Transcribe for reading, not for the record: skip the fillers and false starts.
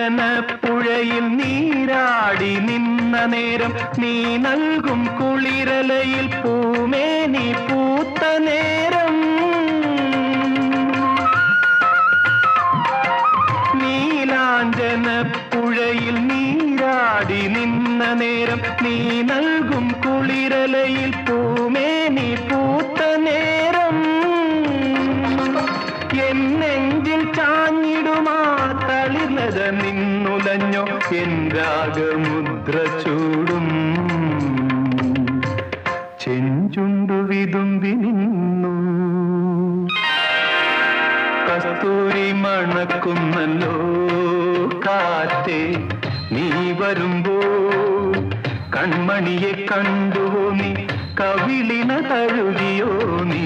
നീലാഞ്ജനപ്പുഴയിൽ നീരാടി നിന്ന നേരം നീ നൽകും കുളിരലയിൽ പൂമേനി പൂത്ത നേരം നീലാഞ്ജനപ്പുഴയിൽ നീരാടി നിന്ന നേരം നീ നൽകും കുളിരലയിൽ പൂമേനി പൂത്ത നേരം എന്നെഞ്ചിൽ ചാഞ്ഞിടുമാ തളിർലത നിന്നുലഞ്ഞോ എൻ രാഗമുദ്ര ചൂടും ചെഞ്ചുണ്ടു വിതുമ്പി നിന്നു കസ്തൂരി മണക്കുന്നല്ലോ കാറ്റേ നീ വരുമ്പോ കൺമണിയെ കണ്ടുവോ നീ കവിളിന തഴുകിയോ നീ